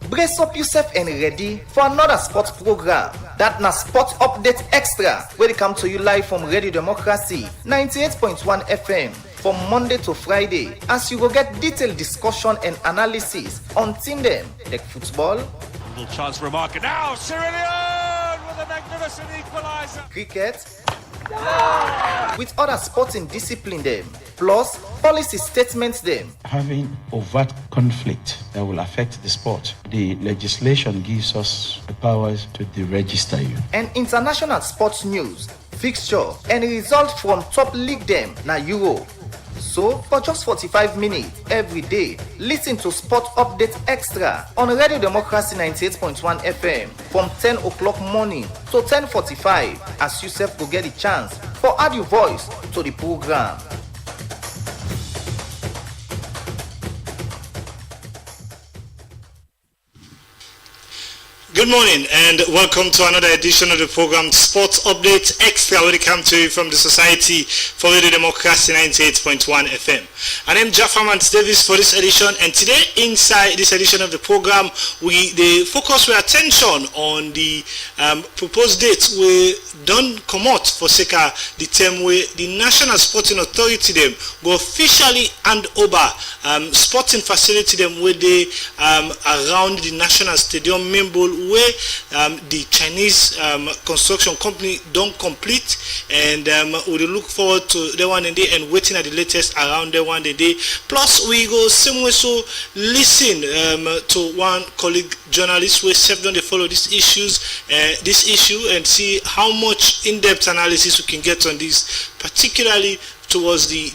Brace up yourself and ready for another sports program. That na Sport Update Extra, where they come to you live from Radio Democracy 98.1 FM from Monday to Friday, as you go get detailed discussion and analysis on team them like football, little chance for a marker now. Cyrillian with a magnificent equaliser. Cricket, with other sporting discipline them, plus policy statements them. Having overt conflict that will affect the sport, the legislation gives us the powers to deregister you. And international sports news, fixture, and result from top league them na Euro. So, for just 45 minutes every day, listen to Sport Update Extra on Radio Democracy 98.1 FM from 10 o'clock morning to 10:45, as you self go get the chance for add your voice to the program. Good morning and welcome to another edition of the program Sports Update Extra, where it comes to you from the Society for Radio Democracy 98.1 FM. And I'm Jaffa Davis for this edition, and today inside this edition of the program they focus our attention on the proposed dates we don't come out for SECA, the term where the National Sporting Authority them go officially hand over sporting facility them where they around the National Stadium Membol, where the Chinese construction company don't complete, and we look forward to the one day and waiting at the latest around the one day. Plus we go same way so listen to one colleague journalist who served on the follow this issue and see how much in-depth analysis we can get on this, particularly towards the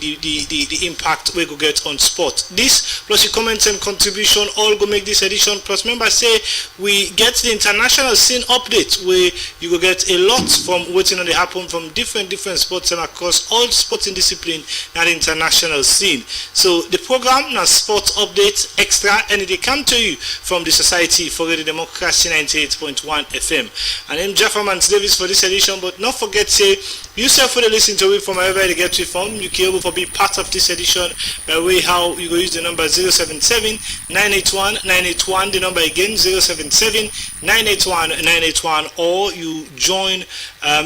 impact we go get on sport. This plus your comments and contribution all go make this edition. Plus remember say we get the international scene update where you go get a lot from waiting on the happen from different sports and across all sporting discipline and the international scene. So the program now Sports Update Extra, and they come to you from the Society for Radio Democracy 98.1 FM. And I'm Jaffa Davis for this edition, but not forget say yourself for the listen to it from wherever they get you from. You can able to be part of this edition by way how you go use the number 077-981-981, the number again 077-981-981, or you join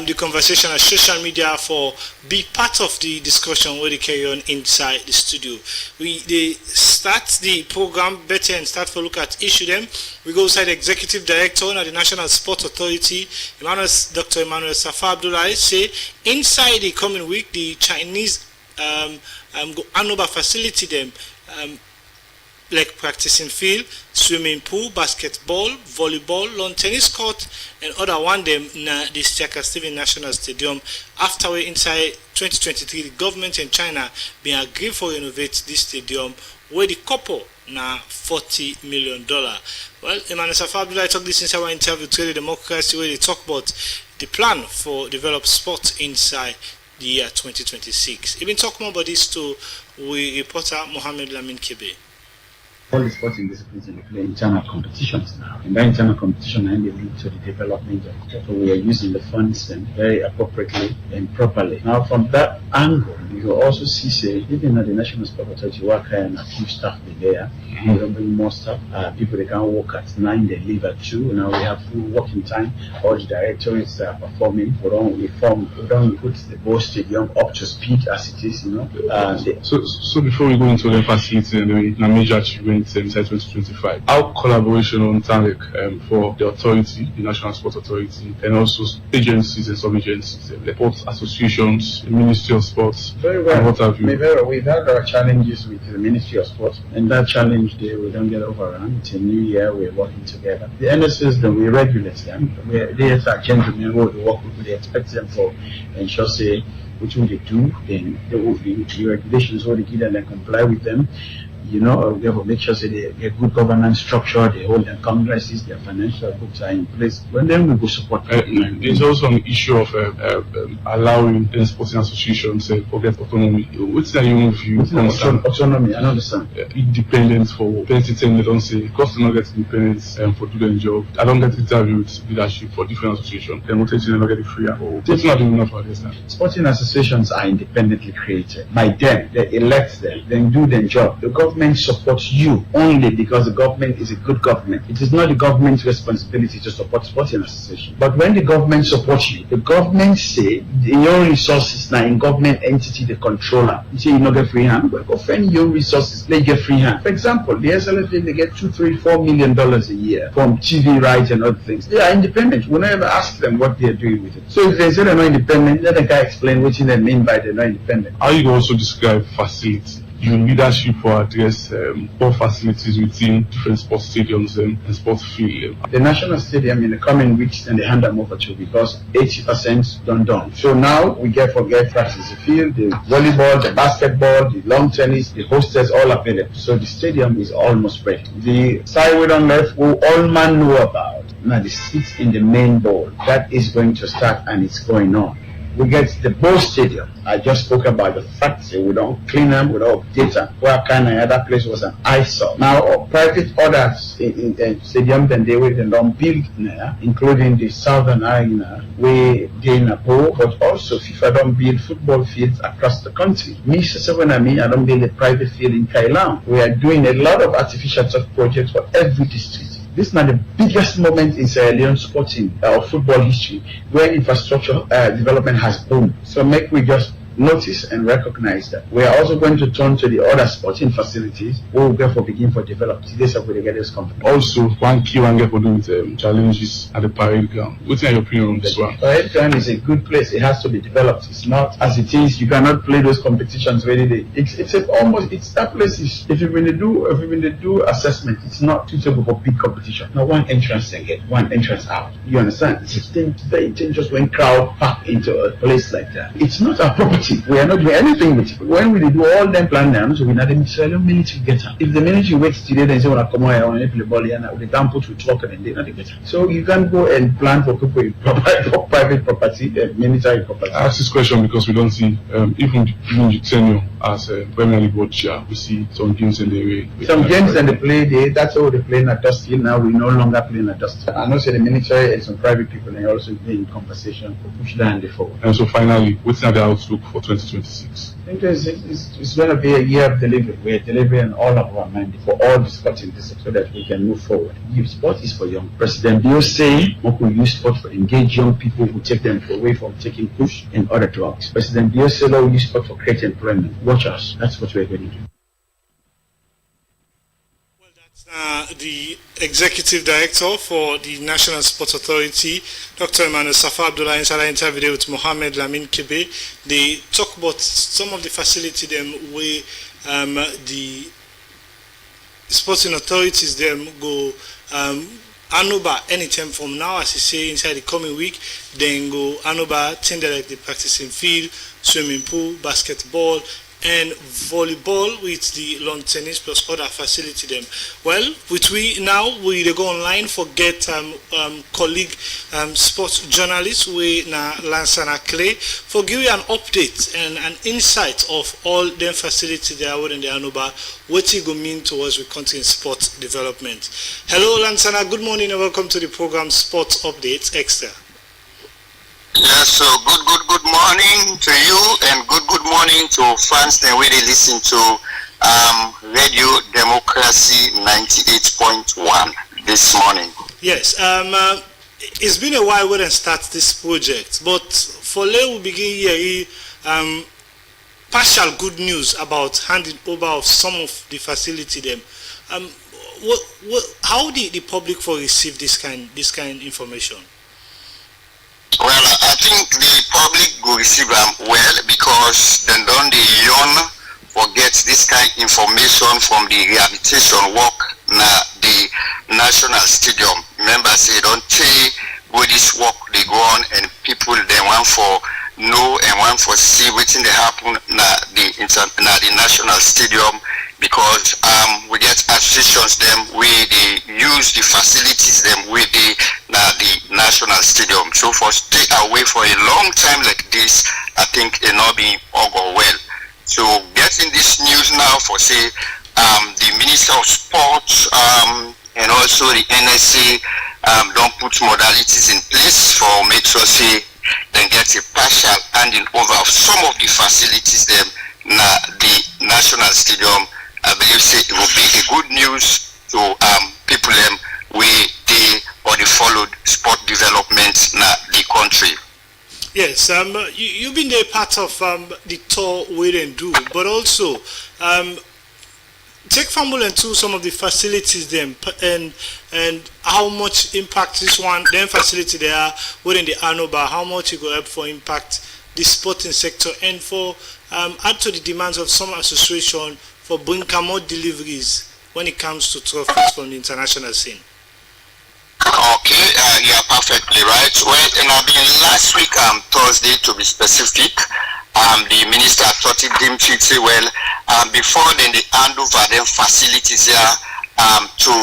the conversation on social media for be part of the discussion where they carry on inside the studio. They start the program better and start to look at issue them. We go inside the Executive Director of the National Sports Authority, Dr. Emmanuel Safa Abdullahi, say inside the coming week the Chinese go hand over facility them like practicing field, swimming pool, basketball, volleyball, lawn tennis court, and other one them na the Stephen National Stadium. After we inside 2023, the government in China been agreed for renovate this stadium where the couple na $40 million. Well, Emmanuel Safa Abdullahi talk this inside our interview to the Democracy, where they talk about the plan for develop sport inside the year 2026. Even talk more about this to we reporter Mohammed Lamin Kebe. All the sporting disciplines in the internal competitions now. And that internal competition and they lead to the development of it. So we are using the funds very appropriately and properly. Now from that angle, you will also see, say, even at the National Sport Authority, work and a few staff there. We don't bring more staff. People they can work at 9, they leave at 2. Now we have full working time. All the directors are performing. We don't put the Bo Stadium up to speed as it is, you know. So before we go into the facility and the major achievement inside 2025, our collaboration on TANLEC for the authority, the National Sports Authority, and also agencies and sub-agencies, the sports associations, the Ministry of Sports. Very well. And what have you? We've had our challenges with the Ministry of Sports, and that challenge there we don't get overrun. It's a new year, we're working together. The NSS, we regulate them. They are gentlemen who we work with, we expect them for ensure say which will they do, then the regulations will they give them and comply with them. You know, we have to make sure they get good governance structure, they hold their congresses, their financial books are in place. But then we go support them. There's also an issue of allowing the sporting associations to get autonomy. What's the your view? Autonomy, I understand. Independence for anything they don't say, because they don't get independence for doing the job. I don't get interviewed leadership for different associations. Then what they don't get it free. It's not doing enough for this now. Sporting associations are independently created by them. They elect them, then do their job. The government government supports you only because the government is a good government. It is not the government's responsibility to support sporting association. But when the government supports you, the government say your resources now in government entity the controller. You say you not get free hand, but go find your resources, they get free hand. For example, the SLFA they get $2, $3, $4 million a year from TV rights and other things. They are independent. We never ask them what they are doing with it. So if they say they're not independent, let the guy explain what they mean by they're not independent. How you also describe facility? Your leadership for address poor facilities within different sports stadiums and sports field. The national stadium in the coming weeks and they hand them over to because 80% done. So now we forget practice the field, the volleyball, the basketball, the lawn tennis, the hostels all available. So the stadium is almost ready. The side we don't left, we all man know about. Now the seats in the main bowl that is going to start and it's going on. We get the Bowl Stadium. I just spoke about the fact that we don't clean them, we don't update them. Where kind of other place was an eyesore. Now, private orders in stadium, then they don't build there, including the Southern Arena, where they in a bowl, but also FIFA don't build football fields across the country. Me, I don't build a private field in Kailam. We are doing a lot of artificial turf projects for every district. This is not the biggest moment in Sierra Leone sporting or football history where infrastructure development has boomed. So we just notice and recognize that. We are also going to turn to the other sporting facilities who will therefore begin for development. This is where they get this company. Also, one key one get for doing with challenges at the parade ground. What's your opinion on this one? Parade ground is a good place. It has to be developed. It's not as it is. You cannot play those competitions very day. It's that place is if you've been to do assessment, it's not suitable for big competition. Now one entrance and get one entrance out. You understand? It's very dangerous when crowd pack into a place like that. It's not our property. We are not doing anything with it. When we do all them plan now, so we not the military get her. If the military waits today, then say, "Well, come on, I want to play ball here now." They can't put with talk and they not get her. So you can go and plan for people in private property, military property. I ask this question because we don't see even the tenure as a Premier League board chair. We see some games in the way. Some games and they play there. That's how they play in a dust hill. Now we no longer play in a dust hill. I know say the military and some private people they also play in conversation to push down the forward. And so finally, what's the outlook for 2026? I think it's going to be a year of delivery. We are delivering all of our mandate for all the sporting disciplines so that we can move forward. Youth sport is for young. President Bill saying we could use sport to engage young people who take them away from taking push and other drugs. President Bill said we use sport for creating employment. Watch us. That's what we're going to do. The Executive Director for the National Sports Authority, Dr. Emmanuel Safa Abdullah, inside an interview with Mohamed Lamin Kebe. They talk about some of the facility them where the sporting authorities them go Anuba anytime from now, as you say, inside the coming week, then go Anuba, tender like the practicing field, swimming pool, basketball, and volleyball with the lawn tennis plus other facility them. Well, which we go online for get colleague sports journalists we na Lansana Clay for give you an update and an insight of all them facility they are within the Anuba, what it go mean towards we continue sports development. Hello Lansana, good morning and welcome to the program Sports Updates Extra. Yes, so good morning to you and good morning to fans that really listen to Radio Democracy 98.1 this morning. Yes, it's been a while we didn't start this project, but for today we begin here partial good news about handing over of some of the facility them. How did the public for receive this kind information? Well, I think the public will receive them well because they don't yearn for get this kind of information from the rehabilitation work na the National Stadium. Remember, say don't say where this work they go on and people they want for know and want for see what's in the happen na the National Stadium because we get associations them where they use the facilities them where they the National Stadium. So for stay away for a long time like this, I think it not be all go well. So getting this news now for say the Minister of Sports and also the NSA don't put modalities in place for make sure say then get a partial handing over of some of the facilities them na the National Stadium I believe say it will be a good news to people we they or they followed sport development in the country. Yes, you've been there part of the tour we didn't do, but also take Fambul to some of the facilities them and how much impact this one them facility they are within the Anoba, how much it will help for impact the sporting sector and for add to the demands of some association for bringing more deliveries when it comes to trophies from the international scene. Okay, yeah, perfectly right. Well, and I've been last week, Thursday to be specific, the minister thought it deemed it well, before then they hand over them facilities here to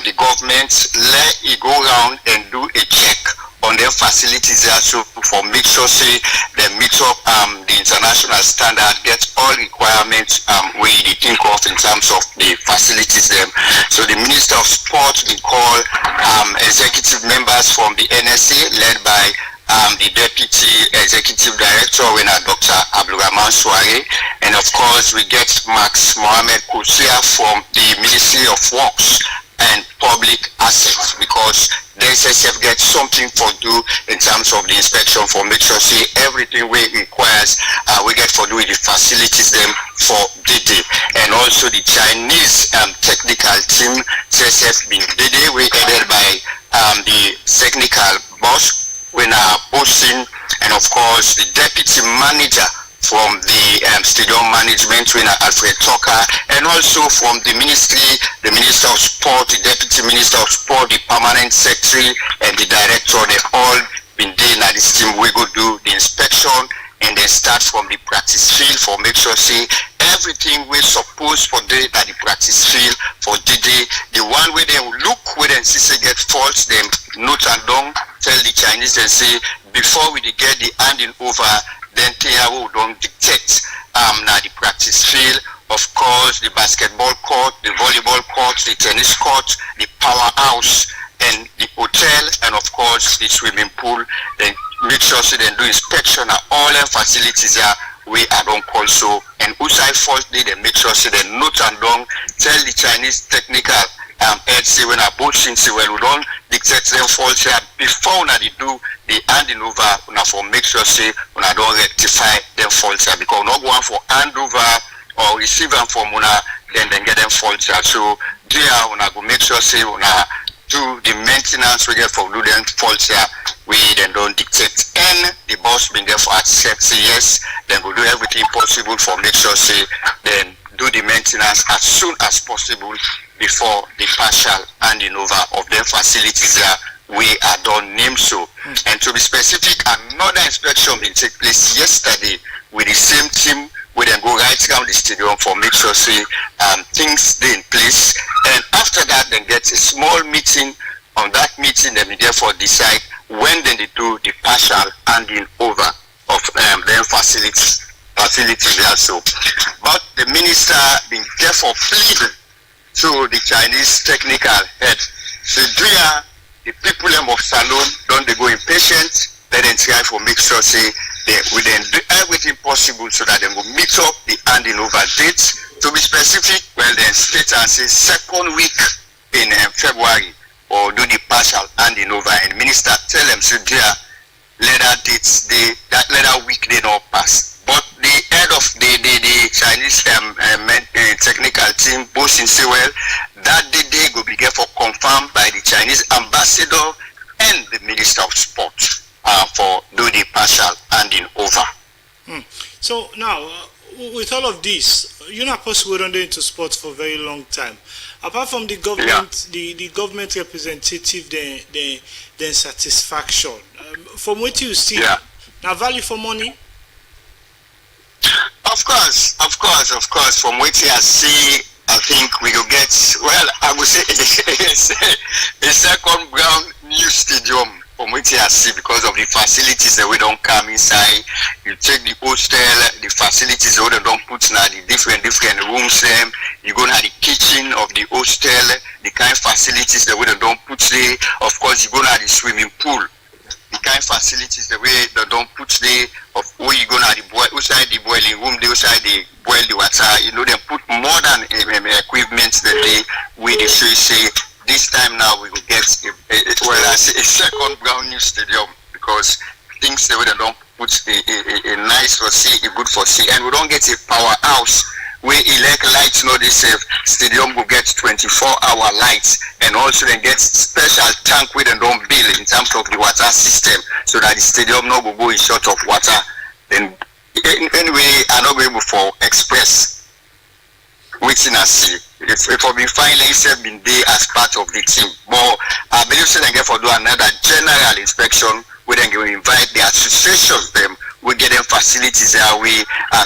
the government, let it go around and do a check on their facilities there, so for make sure say they meet up the international standard, get all requirements we think of in terms of the facilities them. So the Minister of Sport will call executive members from the NSA led by the Deputy Executive Director, Dr. Abdulrahman Sware, and of course we get Max Mohammed Kousia from the Ministry of Works and Public Assets, because the SSF gets something for do in terms of the inspection for make sure see everything we requires we get for do with the facilities them for DD. And also the Chinese technical team SSF been DD, we headed by the technical boss Bosin, and of course the deputy manager from the stadium management, Alfred Tucker, and also from the ministry, the Minister of Sport, the Deputy Minister of Sport, the Permanent Secretary, and the Director. They all been there at this team. We go do the inspection and then start from the practice field for make sure see everything we supposed for the at the practice field for DD. The one where they look where they see say get faults, them note and down, tell the Chinese and say before we get the handing over, then Tiago don't dictate now the practice field. Of course, the basketball court, the volleyball court, the tennis court, the powerhouse, and the hotel, and of course the swimming pool. Then make sure so they do inspection at all the facilities there. We are don't call so, and outside first day they make sure so they note and don't tell the Chinese technical head say when I both say well we don't dictate them false here before when they do the handing over for make sure say when I don't rectify them false here, because not one for hand over or receive them from then get them false here. So there when I go make sure say when I do the maintenance we get for do them false here, we then don't dictate. And the boss been there for accept say yes, then we do everything possible for make sure say then do the maintenance as soon as possible before the partial handing over of their facilities there we are done named so. And to be specific, another inspection will take place yesterday with the same team. We then go right around the stadium for make sure say things stay in place, and after that then get a small meeting. On that meeting then we therefore decide when then they do the partial handing over of their facilities also. But the minister been therefore pleading to the Chinese technical head, so the people of Salon don't they go impatient, let them try for make sure say they will then do everything possible so that they will meet up the handing over dates. To be specific, well then state and say second week in February or do the partial handing over, and minister tell them so later dates that later week they don't pass. But the head of the Chinese technical team, Bosin say well that they go be for confirmed by the Chinese ambassador and the Minister of Sport for do the partial handing over. So now with all of this, you're not possible to into sports for a very long time. Apart from the government, the government representative, the satisfaction. From what you see, now value for money. Of course. From what I see, I think we will get, well, I would say a second brand new stadium from what I see, because of the facilities that we don't come inside. You take the hostel, the facilities that we don't put now, the different rooms them. You go to the kitchen of the hostel, the kind of facilities that we don't put there. Of course, you go to the swimming pool. The kind of facilities, the way they don't put the of where you gonna the boil outside the boiling room, they outside the boil the water. You know, they put more than equipment that they we the so you say this time now we will get a second brand new stadium because things the way they don't put a nice for see a good for see, and we don't get a powerhouse. We elect lights, you know, this stadium will get 24-hour lights, and also then get special tank with and don't build in terms of the water system, so that the stadium no will go in short of water. Then anyway, I'm not able for express which in a see. If we been finally have been there as part of the team, but I believe so they get for do another general inspection. We then go invite the associations them. We get them facilities that we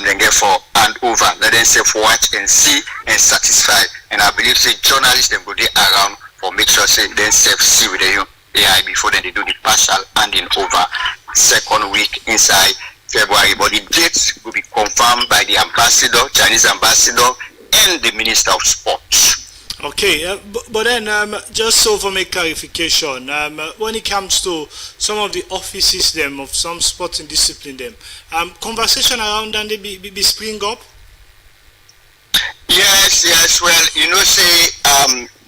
then get for hand over. Let them say for watch and see and satisfy. And I believe say journalists them go there around for make sure say then safe see with the AI before then they do the partial handing over second week inside February. But the dates will be confirmed by the ambassador, Chinese ambassador, and the Minister of Sports. Okay, but then just so for make clarification, when it comes to some of the offices them of some sporting discipline them, conversation around them they be spring up? Yes. Well, you know, say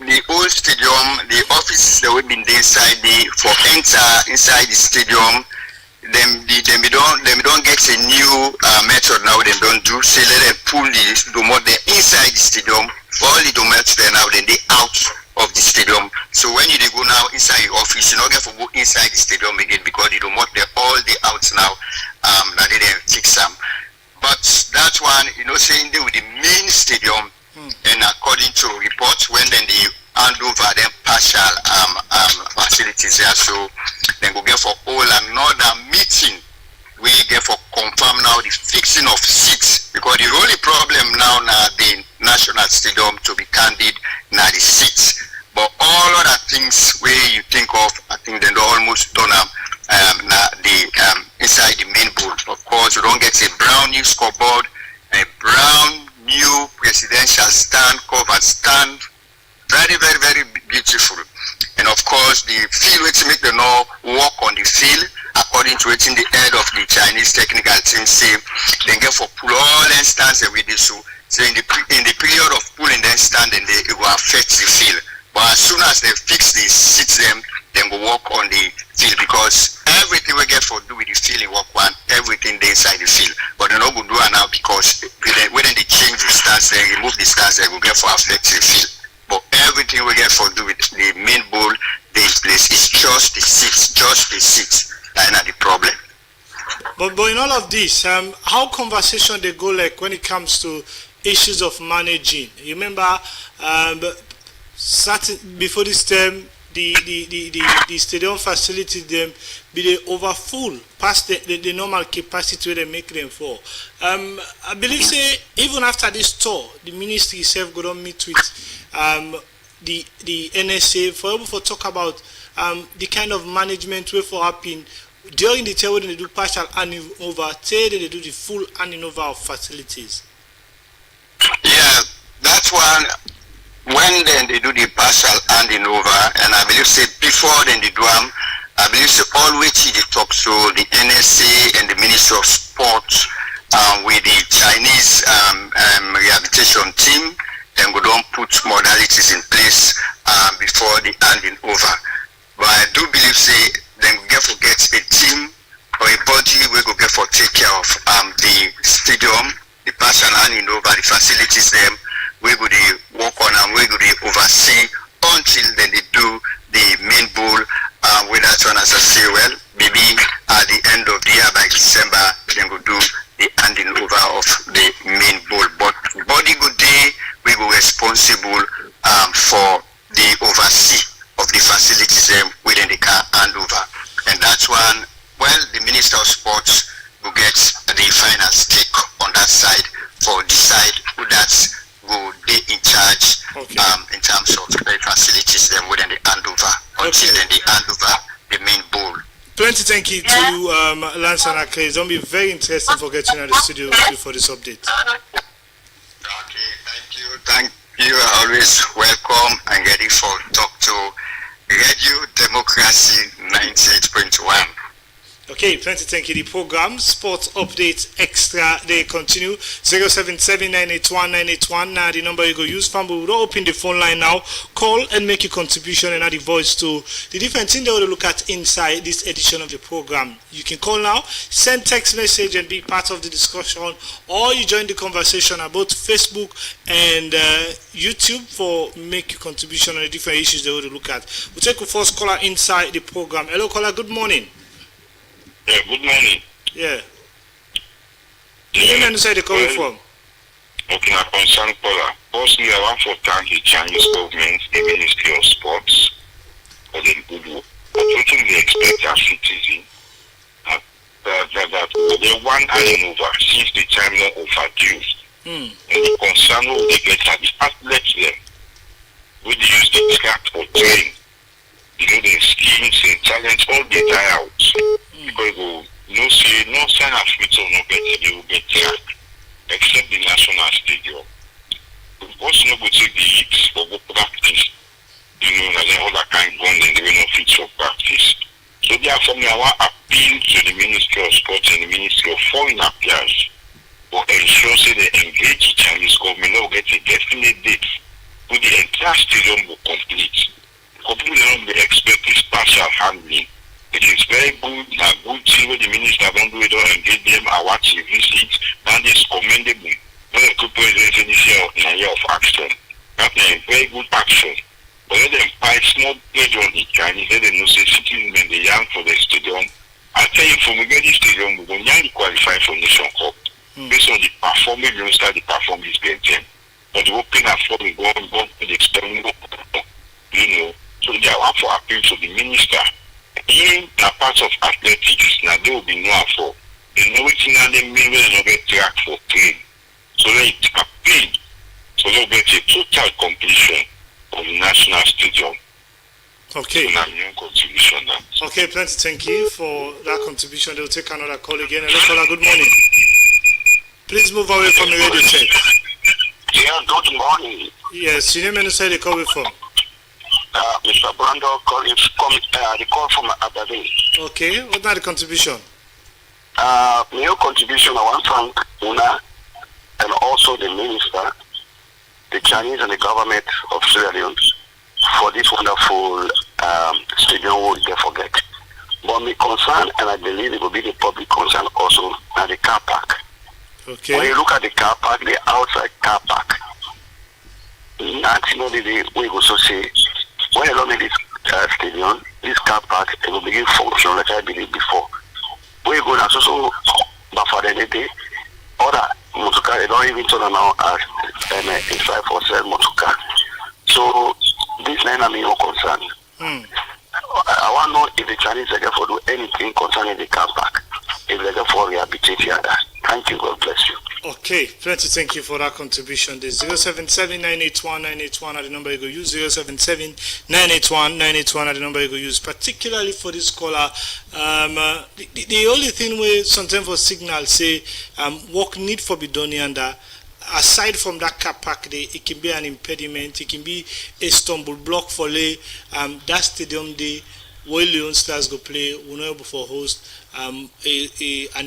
the old stadium, the offices that we've been inside for enter inside the stadium. Them don't get a new method now. They don't do. Say let them pull the more they inside the stadium. All the domains there now, then they out of the stadium. So when you go now inside your office, you don't get to go inside the stadium again because you don't want all the outs now. That they fix them. But that one, you know, saying they with the main stadium, and according to reports, when then they hand over them partial facilities there, so then go get for all another meeting. We get for confirm now the fixing of seats because the only problem now the national stadium, to be candid, now the seats. But all other things where you think of, I think they almost done inside the main bowl. Of course, you don't get a brand new scoreboard, a brown new presidential stand, covered stand, very, very, very beautiful. And of course, the field which make them all walk on the field. According to it in the head of the Chinese technical team say they get for pull all and stands with this. So in the period of pulling them stand and it will affect the field. But as soon as they fix the seats them go walk on the field because everything we get for do with the field in walk one, everything they inside the field. But they're not going to do it now because when they change the stance, they remove the stance, they will get for affect the field. But everything we get for do with the main bowl, the place is just the seats. That's not the problem. But in all of this, how conversation they go like when it comes to issues of managing? You remember, before this term, the stadium facility them be they over full past the normal capacity where they make them for. I believe say even after this tour, the ministry itself go on meet with the NSA for able to talk about the kind of management way for happen during the tour when they do partial handing over, till they do the full handing over of facilities. Yeah, that's one. When then they do the partial handing over, and I believe say before then they do I believe say always they talk to the NSA and the Ministry of Sports with the Chinese rehabilitation team, then we don't put modalities in place before the handing over. But I do believe say then we get a team or a body we go get for take care of the stadium, the partial handing over, the facilities them. We go to work on and we go to oversee until then they do the main bowl with that one as I say, well, maybe at the end of the year by December, then go do the handing over of the main bowl. But body good day, we go responsible for the oversee of the facilities within the car hand over. And that's one, well, the Minister of Sports will get the final stake on that side for decide who that's go they in charge in terms of the facilities them within the handover until then they hand over the main bowl. Plenty thank you to Lance and Akle. It's going to be very interesting for getting out of the studio for this update. Okay, thank you. Always welcome and ready for talk to Radio Democracy 98.1. Okay, plenty thank you. The program Sports Update Extra, they continue. 077-981-981. Now the number you go use. Fam, we will open the phone line now. Call and make a contribution and add the voice to the different thing they will look at inside this edition of the program. You can call now, send text message and be part of the discussion, or you join the conversation about Facebook and YouTube for make a contribution on the different issues they will look at. We'll take a first caller inside the program. Hello caller, good morning. Yeah, good morning. Yeah. You know say they coming from? Okay, I concern caller. Firstly, I want to thank the Chinese government, the Ministry of Sports, for the good work. I don't think they expect our citizens that they want an over since the time not overdue. And the concern of they get at the athletes them, when they use the track or train, you know, the skills and talents all they die out. Because no sign of future no get they will get track except the national stadium. Also no go take the hits for go practice. You know, and then all that kind of gun and they will not fit for practice. So therefore me I want appeal to the Ministry of Sports and the Ministry of Foreign Affairs to ensure say they engage the Chinese government will get a definite date when the entire stadium will complete. Completely don't be expecting partial handling. It is very good, a good thing when the minister don't do it or engage them or watch a visit, and it's commendable. When the people is in this year of action, that's a very good action. But let them fight small pledge on the Chinese, let them know say citizens when they young for the stadium. I tell you, from we get this stadium, we will nearly qualify for Nation Cup. Based on the performance, we will start the performance being but the open and for we go to the experiment, you know. So they are for appeal to the minister. In a part of athletics, now they will be known for. They know it in the middle and get track for trade. So they appeal. So they'll get a total completion of the national stadium. Okay. Contribution now. Okay, plenty thank you for that contribution. They'll take another call again. Hello caller, good morning. Please move away from the radio set. Yeah, good morning. Yes, your name and say they call me from. Mr. Brando calling the call from Aberdeen. Okay, what's not the contribution? My contribution, I want to thank Una and also the minister, the Chinese and the government of Sierra Leone for this wonderful stadium we will forget. But my concern, and I believe it will be the public concern also, are the car park. Okay. When you look at the car park, the outside car park, we also say, when you look at this stadium, this car park, it will begin function like I believe before. When you go now, so but for the day, other motorcar, they don't even turn now as inside for sale motorcar. So this line I'm more concerned. I want to know if the Chinese are going to do anything concerning the car park, if they're going to rehabilitate that. Thank you. God bless you. Okay, plenty thank you for that contribution. The 077-981-981 at the number you go use. 077-981-981 at the number you go use. Particularly for this caller, the only thing we sometimes for signal say work need for be done and aside from that car park day, it can be an impediment. It can be a stumble block for that stadium day. Where Leon Stars go play, we're not able to host an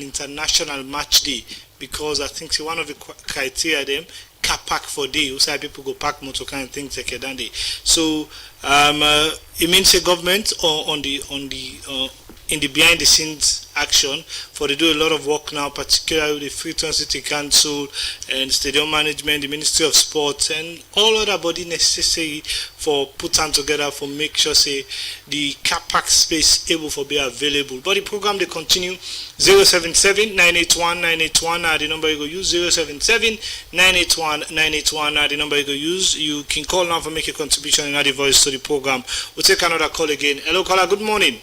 international match day because I think one of the criteria them car park for day. Also, people go park motor car and things like that day. So it means the government or in the behind the scenes action for they do a lot of work now, particularly with the Freetown City Council and Stadium Management, the Ministry of Sports and all other body necessary for put them together for make sure say the car park space able for be available. But the program they continue 077-981-981 are the number you go use. 077-981-981 are the number you go use. You can call now for make a contribution and add the voice to the program. We'll take another call again. Hello caller, good morning.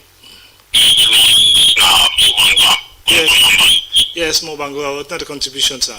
Yes, Mobango. What's not the contribution, sir?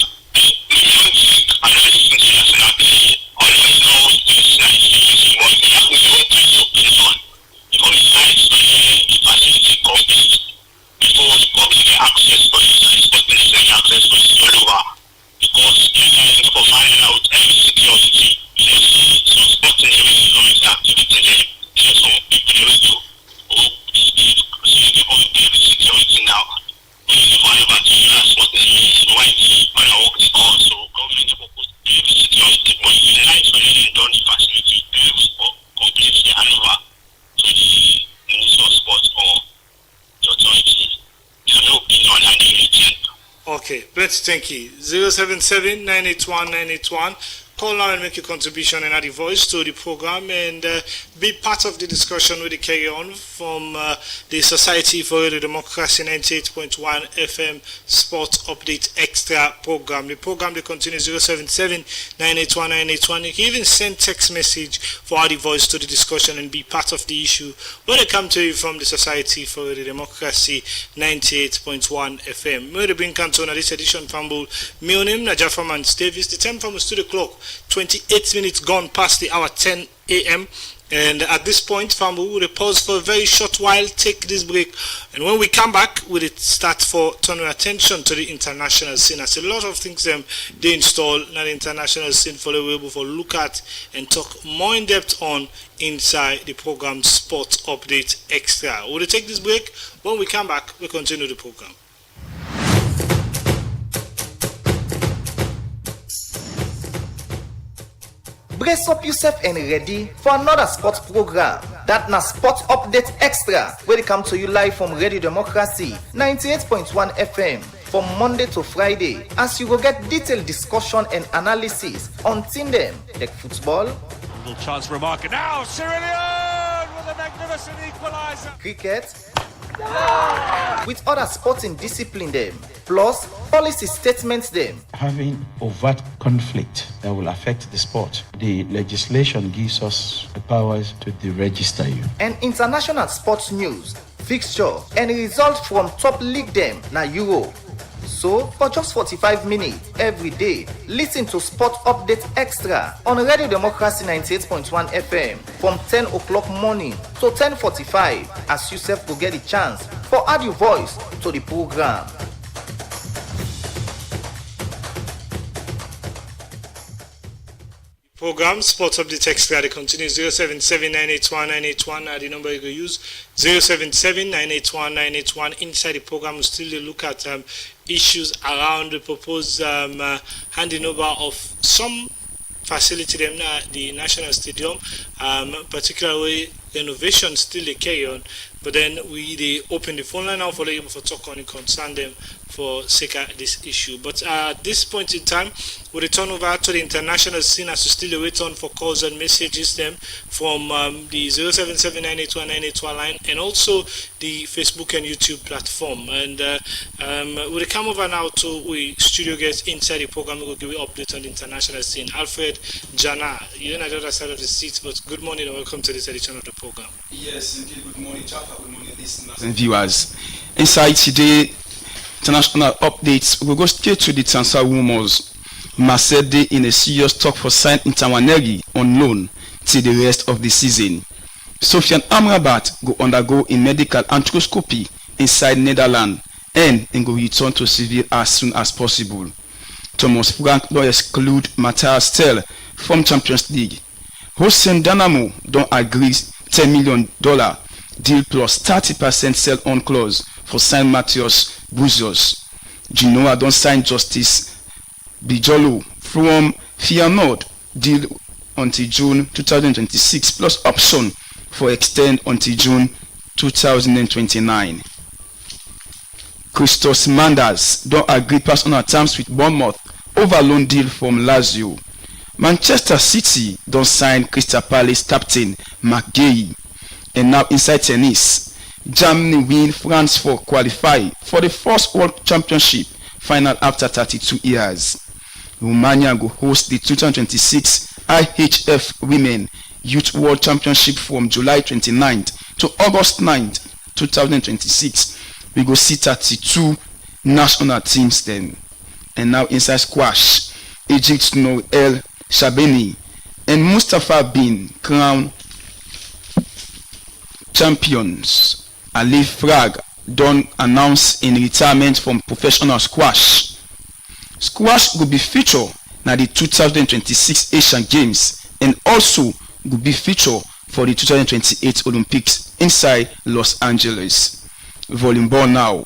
Okay, plenty thank you. 077-981-981. Call now and make your contribution and add a voice to the program and be part of the discussion with the carry on from the Society for Radio Democracy 98.1 FM Sport Update Extra program. The program they continue 077-981-981. You can even send text message for add a voice to the discussion and be part of the issue when they come to you from the Society for Radio Democracy 98.1 FM. May bring Canton this edition Fumble. My name is Jaffaman Davis. The time from the studio clock 28 minutes gone past the hour 10 a.m. and at this point Fambu will pause for a very short while, take this break, and when we come back we'll start for turning attention to the international scene. As a lot of things they install now the international scene for the able for look at and talk more in depth on inside the program Sport Update Extra. We'll take this break. When we come back we'll continue the program. Brace up yourself and ready for another sports program. That na Sport Update Extra, where they come to you live from Radio Democracy 98.1 FM from Monday to Friday, as you will get detailed discussion and analysis on team them like football, Little chance for a marker now. Cyrillion with a magnificent equaliser. cricket, with other sporting discipline them, plus policy statements them. Having overt conflict that will affect the sport, the legislation gives us the powers to deregister you. And international sports news, fixture, and results from top league them na Euro. So, for just 45 minutes every day, listen to Sport Update Extra on Radio Democracy 98.1 FM from 10 o'clock morning to 10:45 as yourself will get a chance for add your voice to the program. Program Sports Update Extra they continue 077-981-981 the number you go use 077-981-981. Inside the program we still look at issues around the proposed handing over of some facility them the National Stadium, particularly renovation still they carry on, but then they open the phone line now for them for talk on and concern them for sake of this issue. But at this point in time, we return over to the international scene as we still wait on for calls and messages them from the 077-981-981 line and also the Facebook and YouTube platform. And we'll come over now to we studio guests inside the program. We'll give you an update on the international scene. Alfred Jana, you're on the other side of the seat, but good morning and welcome to this edition of the program. Yes, indeed. Good morning, Jaffa. Good morning, listeners and viewers. Inside today, international updates. We'll go straight to the transfer rumors. Marseille in a serious talk for signing Ntawaneri on loan till the rest of the season. Sofiane Amrabat go undergo a medical arthroscopy inside Netherlands and go return to Seville as soon as possible. Thomas Frank will exclude Matthias Tel from Champions League. Hossein Dynamo don't agree $10 million deal plus 30% sell-on clause for sign Matthias Buzios. Genoa don't sign Justice Bijolo from Feyenoord deal until June 2026 plus option for extend until June 2029. Christos Manders don't agree personal terms with Bournemouth over loan deal from Lazio. Manchester City don't sign Crystal Palace captain Marc Guéhi. And now inside tennis, Germany win France for qualify for the first World Championship final after 32 years. Romania will host the 2026 IHF Women Youth World Championship from July 29th to August 9th, 2026. We go see 32 national teams then. And now inside squash, Egypt's Nour El Shabeni and Mustafa Bin crown champions. Ali Frag don't announce in retirement from professional squash. Squash will be featured na the 2026 Asian Games and also will be featured for the 2028 Olympics inside Los Angeles. Volleyball now.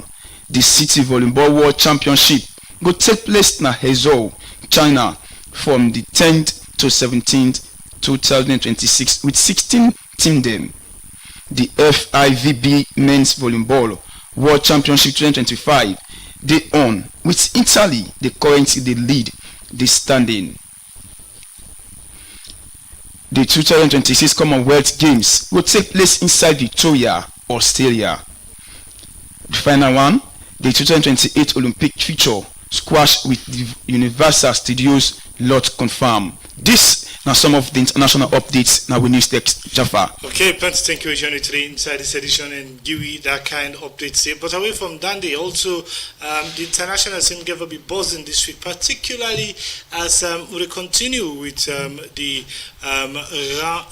The City Volleyball World Championship will take place na Hezhou, China from the 10th to 17th 2026 with 16 team them. The FIVB Men's Volleyball World Championship 2025 they own. With Italy, they currently they lead the standing. The 2026 Commonwealth Games will take place inside Victoria, Australia. The final one, the 2028 Olympic feature squash with the Universal Studios lot confirmed. This now some of the international updates now we news text Jaffa. Okay, plenty thank you joining today inside this edition and give you that kind of updates here. But away from Dundee, also the international scene gave a be buzzing this week, particularly as we continue with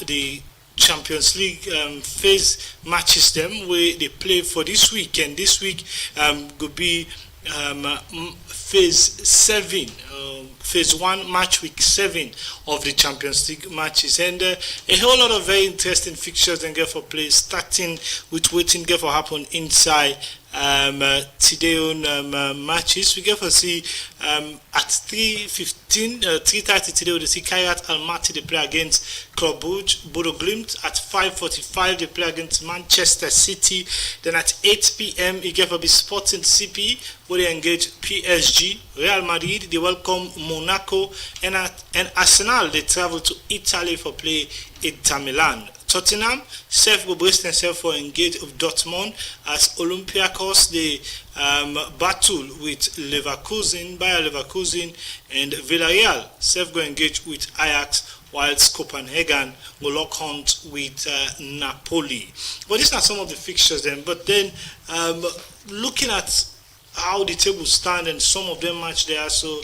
the Champions League phase matches them where they play for this week, and this week could be phase 7, phase 1 match week 7 of the Champions League matches, and a whole lot of very interesting fixtures and get for play, starting with waiting get for happen inside today on matches. We get for see at 3:30 today we see Kairat Almaty they play against Club Brugge. Bodo Glimt at 5:45 they play against Manchester City. Then at 8 p.m. you get for be Sporting CP where they engage PSG. Real Madrid they welcome Monaco, and Arsenal they travel to Italy for play Inter Milan. Tottenham self will brace themselves for engage of Dortmund as Olympiacos they battle with Bayer Leverkusen, and Villarreal self go engage with Ajax, whilst Copenhagen will lock hunt with Napoli. But these are some of the fixtures then. But then looking at how the table stand and some of them match there, so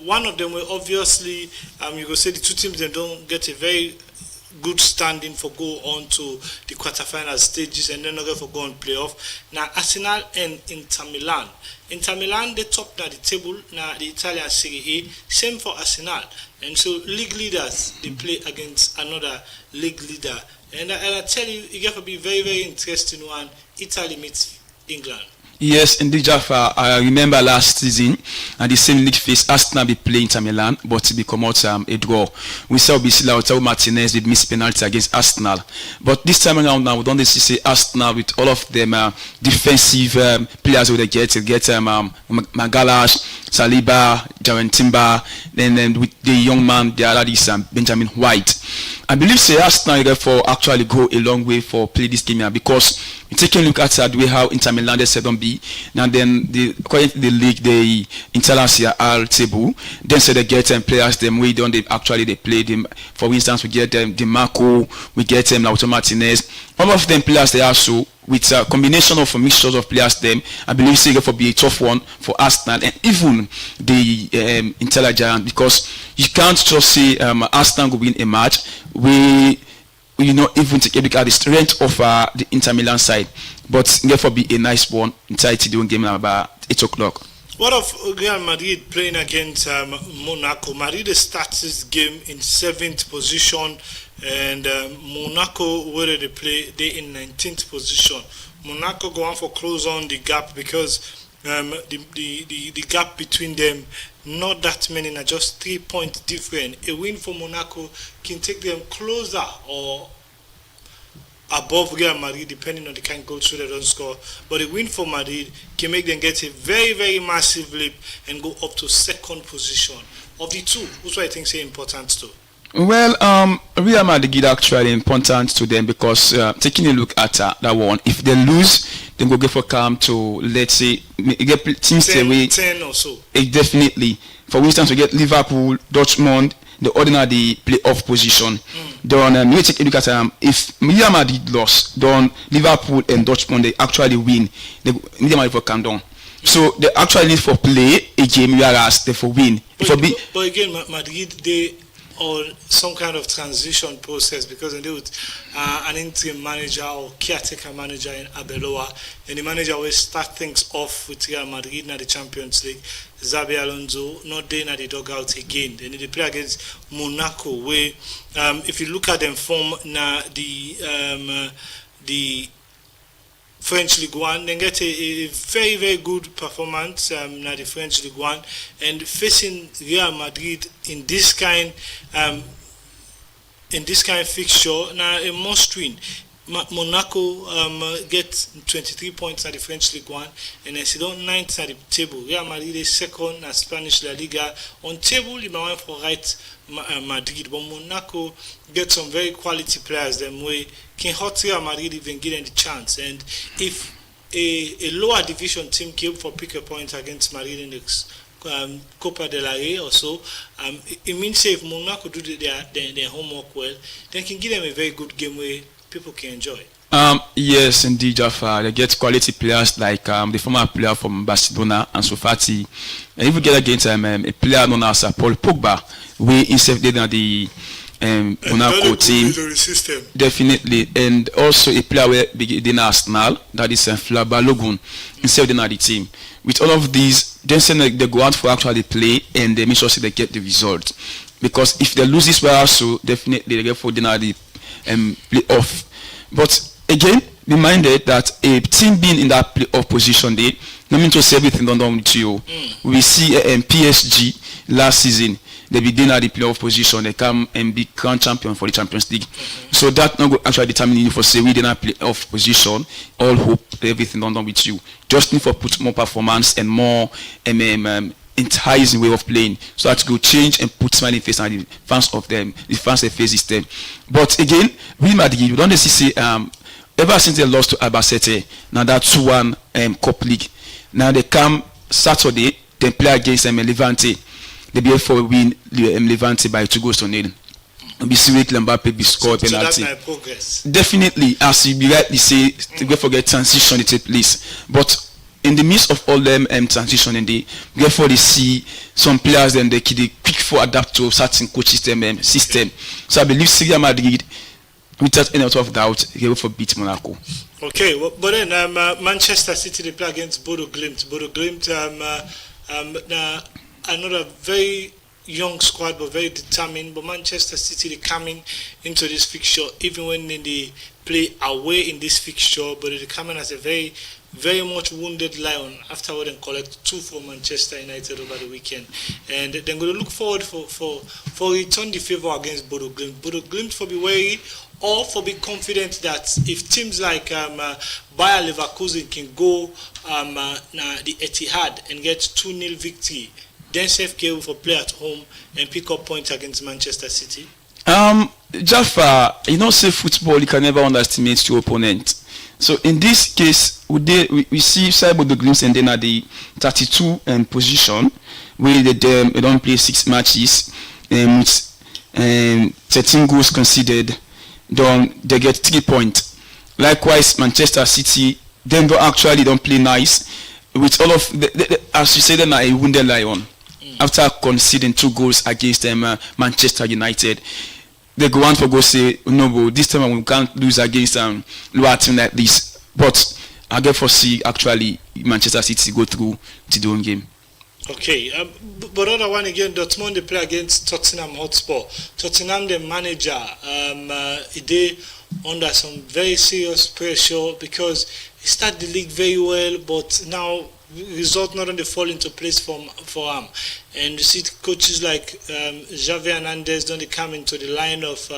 one of them will obviously you go say the two teams they don't get a very good standing for go on to the quarterfinal stages and then again for go on playoff. Now Arsenal and Inter Milan. Inter Milan they top now the table now the Italian Serie A. Same for Arsenal. And so league leaders they play against another league leader. And I tell you, it got to be very very interesting one. Italy meets England. Yes, indeed, Jaffa. I remember last season, and the same league phase, Arsenal be playing Inter Milan, but to become out a draw. We saw Lautaro Martinez with missed penalty against Arsenal, but this time around now we don't see Arsenal with all of them defensive players who they get Magalash, Saliba, Jaren Timber, then with the young man, the other is Benjamin White. I believe Arsenal therefore actually go a long way for play this game here, because taking a look at the way how Inter Milan they said on be, and then currently the league the International Serie table, then so they get players them way down they actually they play them. For instance, we get Di Marco, we get Lautaro Martinez. All of them players they are so with a combination of mixtures of players them. I believe it's for be a tough one for Arsenal and even the Inter Giant, because you can't just say Arsenal will win a match. We even take a look at the strength of the Inter Milan side, but therefore be a nice one inside to do game about 8 o'clock. What of Real Madrid playing against Monaco? Madrid starts this game in 7th position, and Monaco, where they play, they in 19th position. Monaco go on for close on the gap, because the gap between them not that many, now just 3 points different. A win for Monaco can take them closer or above Real Madrid, depending on the kind of goals they don't score. But a win for Madrid can make them get a very, very massive leap and go up to 2nd position. Of the two, who's what I think is important too? Well, Real Madrid actually important to them, because taking a look at that one, if they lose, then go for calm to, let's say, get teams 10 or so. Definitely. For instance, we get Liverpool, Dortmund, the ordinary playoff position. Then we take a look at if Real Madrid lost, then Liverpool and Dortmund they actually win. They need money for calm down. So they actually need for play a game, whereas they for win. But again, Madrid they or some kind of transition process, because they do an interim manager or caretaker manager in Arbeloa, and the manager will start things off with Real Madrid in the Champions League. Xabi Alonso not there in the dugout again. They need to play against Monaco, where if you look at them form now the French League One, then get a very, very good performance now the French League One, and facing Real Madrid in this kind fixture now a must win. Monaco get 23 points at the French League 1 and then sit down 9th at the table. Real Madrid is second at Spanish La Liga. On table, you might want for right Madrid, but Monaco get some very quality players them way can hurt Real Madrid even give them the chance. And if a lower division team came for pick a point against Madrid in the Copa del Rey or so, it means say if Monaco do their homework well, they can give them a very good game where people can enjoy. Yes, indeed, Jaffa. They get quality players like the former player from Barcelona, Ansu Fati. And if we get against a player known as Paul Pogba, we inserted in the Monaco team. Definitely. And also a player within Arsenal, that is Flaba Logun, inserted in the team. With all of these, then they go out for actually play and they make sure they get the result. Because if they lose this way also, definitely they get for the playoff. But again, be minded that a team being in that playoff position, they not mean to say everything done with you. We see PSG last season, they begin at the playoff position, they come and be crowned champion for the Champions League. So that not actually determine you for say we did not playoff position. All hope everything done with you. Just need for put more performance and more enticing way of playing, so that could change and put smiley face on the fans of them, the fans that faces them. But again, Real Madrid, you don't see ever since they lost to Albacete, now that 2-1 Cup League. Now they come Saturday, they play against Levante. They be able to win Levante by 2-0. We see Mbappe be scored penalty. That's my progress. Definitely, as you rightly say, to go forget transition to take place. But in the midst of all them transitioning, they therefore they see some players then they quick for adapt to certain coach system. So I believe Real Madrid, without any of doubt, they will beat Monaco. Okay, well, but then Manchester City they play against Bodo Glimt. Bodo Glimt, another very young squad but very determined. But Manchester City they coming into this fixture even when they play away in this fixture, but they come in as a very much wounded lion after what they collect 2 from Manchester United over the weekend, and they're going to look forward for return the favour against Bodo Glimt. Bodo Glimt for be wary or for be confident that if teams like Bayer Leverkusen can go the Etihad and get 2-0 victory, then SFK will play at home and pick up points against Manchester City. Jaffa, you know, say football, you can never underestimate your opponent. So in this case, we see Bodo Glimt and then at the 32 position, where they don't play 6 matches, with 13 goals conceded, they get 3 points. Likewise, Manchester City, they don't play nice. With all of, as you said, they're a wounded lion. After conceding 2 goals against Manchester United, they go on for go say no, but this time we can't lose against lower team like this. But I get foresee actually Manchester City go through to the own game. Okay, but other one again, Dortmund they play against Tottenham Hotspur. Tottenham the manager they under some very serious pressure because he started the league very well, but now result not only fall into place for him, and you see coaches like Xavi Hernandez don't come into the line of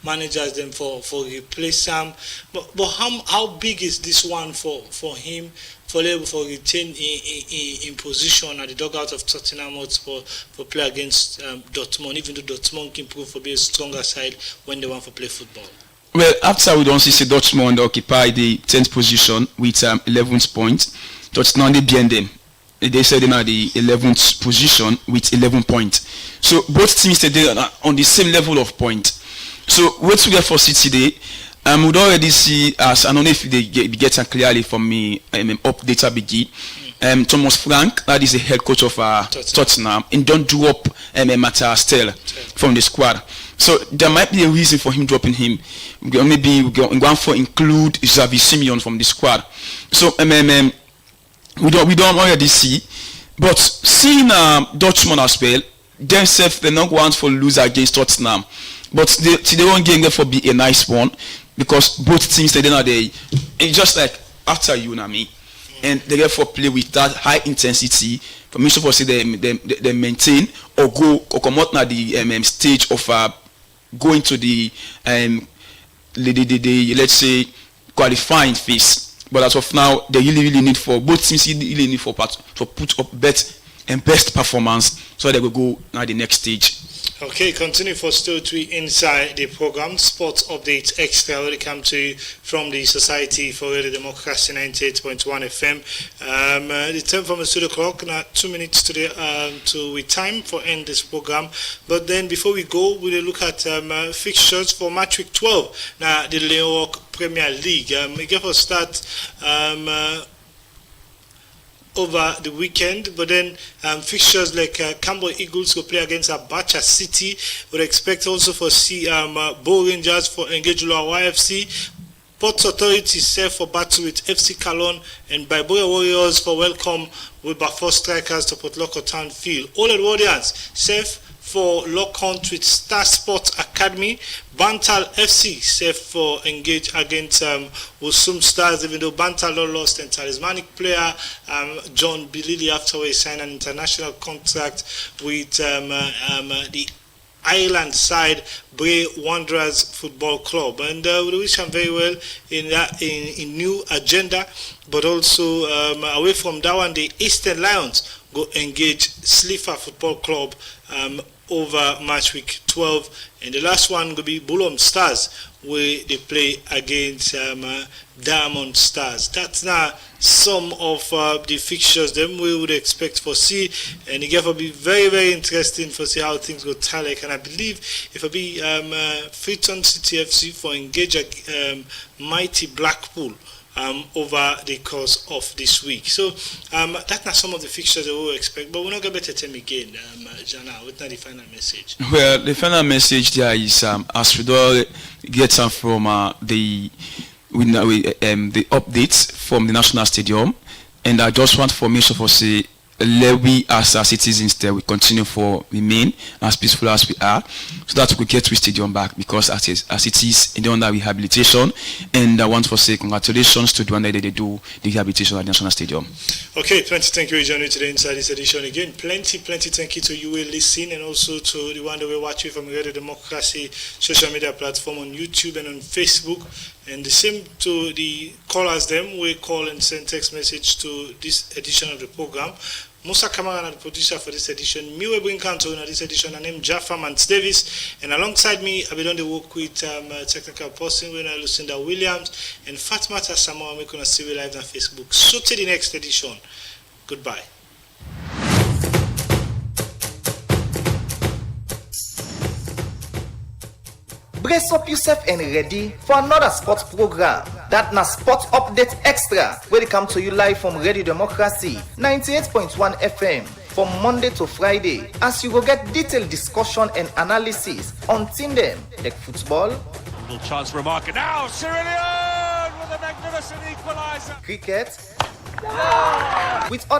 managers them for replace him. But how big is this one for him for retain in position at the dugout of Tottenham Hotspur for play against Dortmund, even though Dortmund can prove to be a stronger side when they want to play football? Well, after we don't see Dortmund occupy the 10th position with 11 points. Tottenham they behind them. They said they're at the 11th position with 11 points. So both teams today are on the same level of point. So what we get for City today, we would already see, as I don't know if they get clearly from me update begin. Thomas Frank, that is the head coach of Tottenham, and don't drop Matthias Tel from the squad. So there might be a reason for him dropping him. Maybe we're going for include Xavi Simeone from the squad. So we don't already see, but seeing Dortmund as well, themselves they're not going for lose against Tottenham, but they won't game for be a nice one because both teams they know they just like after you and me, and they therefore play with that high intensity. For me, to say they maintain or come out na the stage of going to the the let's say qualifying phase. But as of now, they really need for both teams really need for to put up best performance so they will go now the next stage. Okay, continue for still to inside the program Sports Update Extra will come to you from the Society for Radio Democracy 98.1 FM. The time from the studio clock now 2 minutes to we time for end this program. But then before we go, we'll look at fixtures for match week 12. Now the Leon Premier League. We get for start over the weekend, but then fixtures like Cambo Eagles will play against Abacha City. Would expect also for Bo Rangers for Engage Lua YFC. Port Authority set for battle with FC Calon, and Biboya Warriors for welcome with Bafor Strikers to Port Loko Town Field. All Edwardians safe for lock hunt with Star Sports Academy. Bantal FC safe for engage against Usum Stars, even though Bantal lost and talismanic player John Bilili after he signed an international contract with the Island side Bray Wanderers Football Club, and we wish him very well in new agenda. But also away from that one, the Eastern Lions go engage Slifa Football Club over match week 12, and the last one will be Bulom Stars where they play against Diamond Stars. That's now some of the fixtures them we would expect for see, and it will be very interesting for see how things go tally. And I believe if it be Freetown City FC for engage Mighty Blackpool over the course of this week. So that's not some of the fixtures that we will expect, but we're not going to better tell me again, Jana, what's not the final message? Well, the final message there is as we do get some from the updates from the National Stadium, and I just want formation for say we as our citizens there we continue for remain as peaceful as we are, so that we could get to stadium back, because as it is in the under rehabilitation, and I want to say congratulations to the one that they do the rehabilitation at the National Stadium. Okay, plenty thank you for joining today inside this edition again. Plenty thank you to you who listen, and also to the one that we watch you from Radio Democracy social media platform on YouTube and on Facebook. And the same to the callers them we call and send text message to this edition of the program. Musa Kamara, the producer for this edition. Me will bring Kanto in this edition. I name Jaffa Mans Davis, and alongside me I've been on the work with technical person winner Lucinda Williams and Fatmata Samoa. We're gonna see you live on Facebook. So till the next edition. Goodbye. Brace up yourself and ready for another sports program. That na Sports Update Extra, where they come to you live from Radio Democracy 98.1 FM from Monday to Friday, as you will get detailed discussion and analysis on team them like football, Little chance for a marker now. Cyrillian with a magnificent equaliser. cricket, with